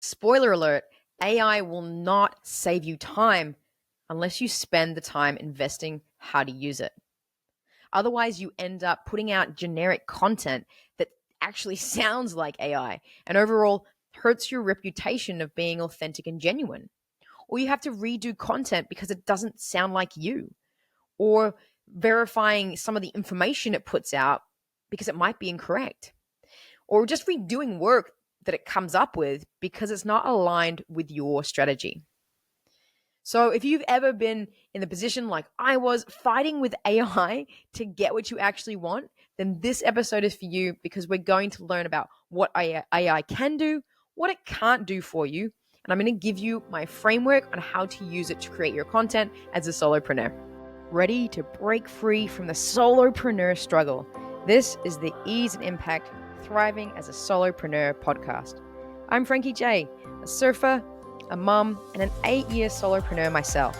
Spoiler alert, AI will not save you time unless you spend the time investing how to use it. Otherwise, you end up putting out generic content that actually sounds like AI and overall hurts your reputation of being authentic and genuine. Or you have to redo content because it doesn't sound like you, or verifying some of the information it puts out because it might be incorrect, or just redoing work that it comes up with because it's not aligned with your strategy. So if you've ever been in the position like I was, fighting with AI to get what you actually want, then this episode is for you because we're going to learn about what AI can do, what it can't do for you, and I'm going to give you my framework on how to use it to create your content as a solopreneur. Ready to break free from the solopreneur struggle? This is the Ease and Impact Thriving as a Solopreneur podcast. I'm Frankie J, a surfer, a mum, and an 8-year solopreneur myself.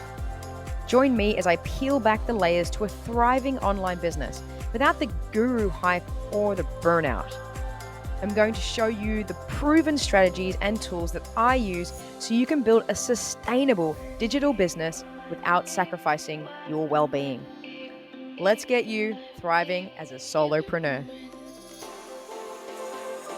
Join me as I peel back the layers to a thriving online business without the guru hype or the burnout. I'm going to show you the proven strategies and tools that I use so you can build a sustainable digital business without sacrificing your well-being. Let's get you thriving as a solopreneur.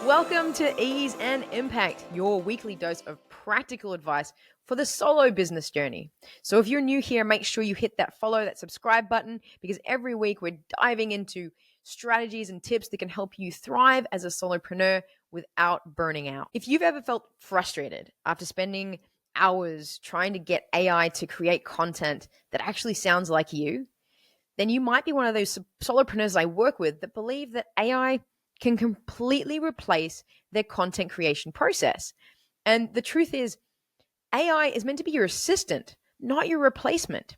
Welcome to Ease and Impact, your weekly dose of practical advice for the solo business journey. So if you're new here, make sure you hit that follow, that subscribe button, because every week we're diving into strategies and tips that can help you thrive as a solopreneur without burning out. If you've ever felt frustrated after spending hours trying to get AI to create content that actually sounds like you, then you might be one of those solopreneurs I work with that believe that AI can completely replace their content creation process. And the truth is, AI is meant to be your assistant, not your replacement.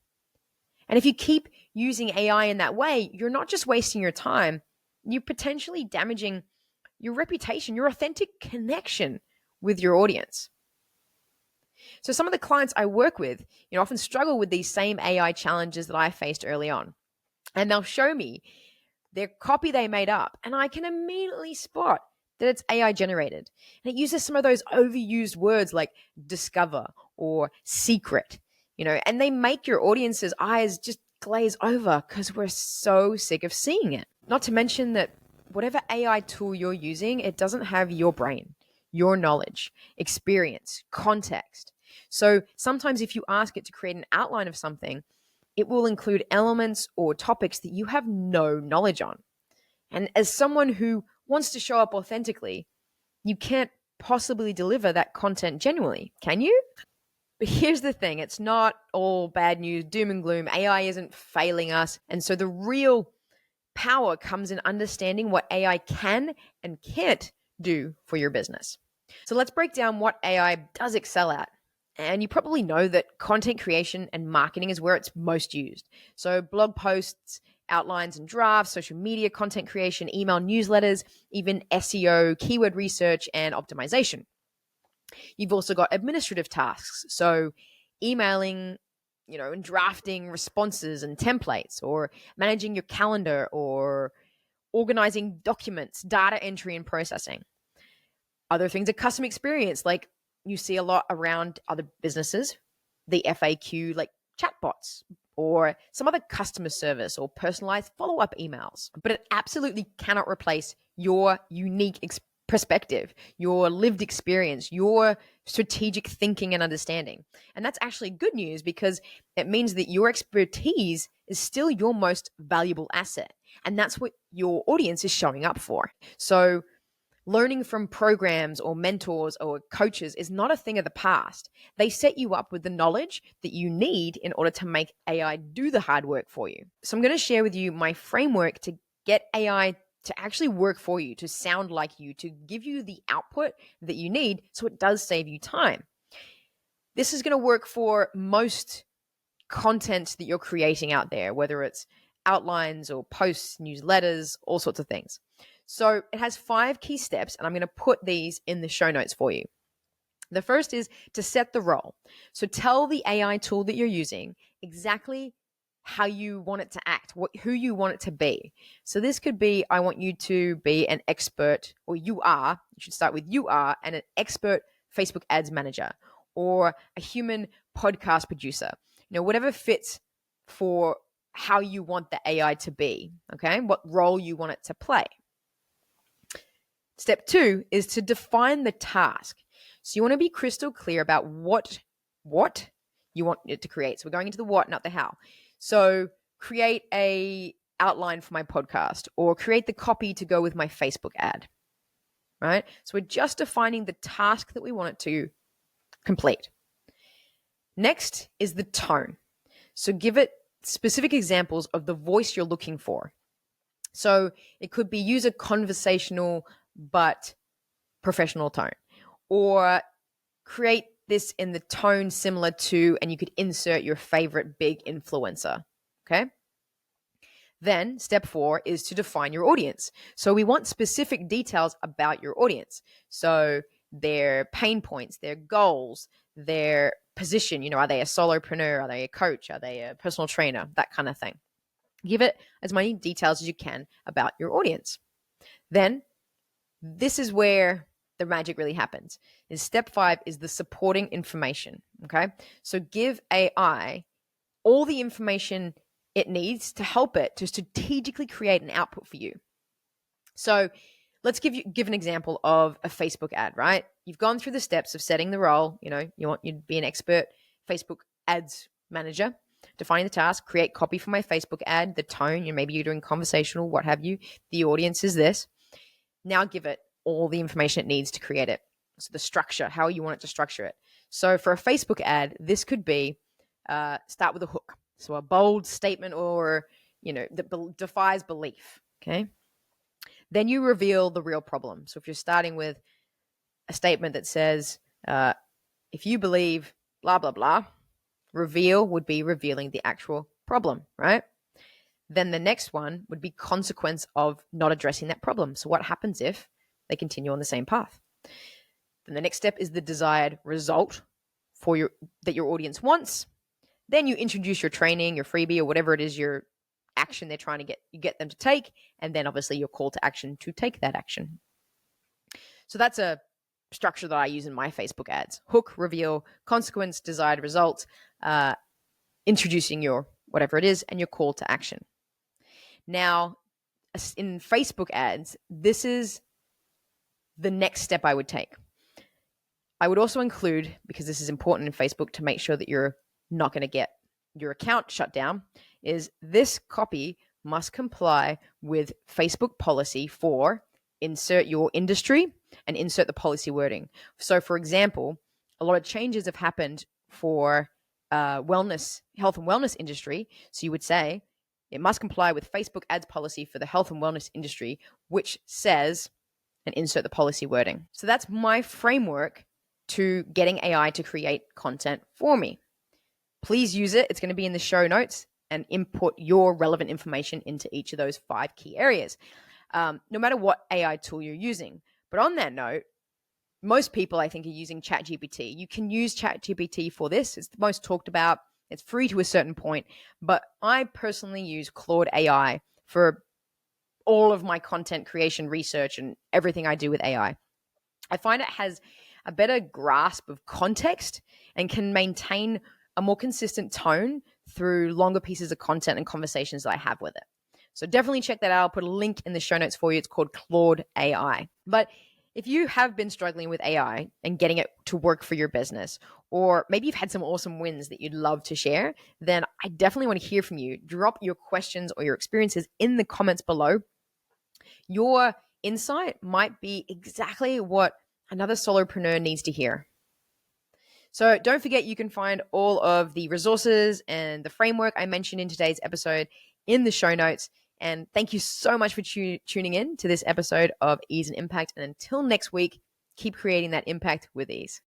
And if you keep using AI in that way, you're not just wasting your time, you're potentially damaging your reputation, your authentic connection with your audience. So some of the clients I work with, often struggle with these same AI challenges that I faced early on. And they'll show me their copy they made up, and I can immediately spot that it's AI generated. And it uses some of those overused words like discover or secret, and they make your audience's eyes just glaze over because we're so sick of seeing it. Not to mention that whatever AI tool you're using, it doesn't have your brain, your knowledge, experience, context. So sometimes if you ask it to create an outline of something, it will include elements or topics that you have no knowledge on. And as someone who wants to show up authentically, you can't possibly deliver that content genuinely, can you? But here's the thing, it's not all bad news, doom and gloom. AI isn't failing us. And so the real power comes in understanding what AI can and can't do for your business. So let's break down what AI does excel at. And you probably know that content creation and marketing is where it's most used. So blog posts, outlines and drafts, social media content creation, email newsletters, even SEO, keyword research, and optimization. You've also got administrative tasks. So emailing, and drafting responses and templates, or managing your calendar, or organizing documents, data entry and processing. Other things are custom experience, like you see a lot around other businesses, the FAQ, like chatbots, or some other customer service or personalized follow-up emails. But it absolutely cannot replace your unique perspective, your lived experience, your strategic thinking and understanding. And that's actually good news because it means that your expertise is still your most valuable asset. And that's what your audience is showing up for. So learning from programs or mentors or coaches is not a thing of the past. They set you up with the knowledge that you need in order to make AI do the hard work for you. So I'm going to share with you my framework to get AI to actually work for you, to sound like you, to give you the output that you need so it does save you time. This is going to work for most content that you're creating out there, whether it's outlines or posts, newsletters, all sorts of things. So it has 5 key steps, and I'm going to put these in the show notes for you. The first is to set the role. So tell the AI tool that you're using exactly how you want it to act, who you want it to be. So this could be, I want you to be an expert, or you should start with you are, and an expert Facebook ads manager or a human podcast producer, whatever fits for how you want the AI to be, okay? What role you want it to play. Step 2 is to define the task. So you want to be crystal clear about what you want it to create. So we're going into the what, not the how. So create a outline for my podcast or create the copy to go with my Facebook ad, right? So we're just defining the task that we want it to complete. Next is the tone. So give it specific examples of the voice you're looking for. So it could be use a conversational but professional tone, or create this in the tone similar to, and you could insert your favorite big influencer, okay? Then step 4 is to define your audience. So we want specific details about your audience. So their pain points, their goals, their position, are they a solopreneur? Are they a coach? Are they a personal trainer? That kind of thing. Give it as many details as you can about your audience. Then this is where the magic really happens. And step 5 is the supporting information, okay? So give AI all the information it needs to help it to strategically create an output for you. So let's give an example of a Facebook ad, right? You've gone through the steps of setting the role. You want you to be an expert Facebook ads manager, defining the task, create copy for my Facebook ad, the tone, maybe you're doing conversational, what have you. The audience is this. Now give it all the information it needs to create it. So the structure, how you want it to structure it. So for a Facebook ad, this could be start with a hook. So a bold statement or, that defies belief, okay? Then you reveal the real problem. So if you're starting with a statement that says, if you believe blah, blah, blah, reveal would be revealing the actual problem, right? Then the next one would be consequence of not addressing that problem. So what happens if they continue on the same path? Then the next step is the desired result that your audience wants. Then you introduce your training, your freebie, or whatever it is, your action they're trying to get them to take. And then obviously your call to action to take that action. So that's a structure that I use in my Facebook ads. Hook, reveal, consequence, desired result, introducing your whatever it is, and your call to action. Now, in Facebook ads, this is the next step I would take. I would also include, because this is important in Facebook to make sure that you're not going to get your account shut down, is this copy must comply with Facebook policy for insert your industry and insert the policy wording. So for example, a lot of changes have happened for health and wellness industry. So you would say it must comply with Facebook ads policy for the health and wellness industry, which says, and insert the policy wording. So that's my framework to getting AI to create content for me. Please use it. It's going to be in the show notes, and input your relevant information into each of those 5 key areas, no matter what AI tool you're using. But on that note, most people, I think, are using ChatGPT. You can use ChatGPT for this. It's the most talked about. It's free to a certain point. But I personally use Claude AI for all of my content creation, research, and everything I do with AI. I find it has a better grasp of context and can maintain a more consistent tone through longer pieces of content and conversations that I have with it. So definitely check that out. I'll put a link in the show notes for you. It's called Claude AI. But if you have been struggling with AI and getting it to work for your business, or maybe you've had some awesome wins that you'd love to share, then I definitely want to hear from you. Drop your questions or your experiences in the comments below. Your insight might be exactly what another solopreneur needs to hear. So don't forget, you can find all of the resources and the framework I mentioned in today's episode in the show notes. And thank you so much for tuning in to this episode of Ease and Impact. And until next week, keep creating that impact with ease.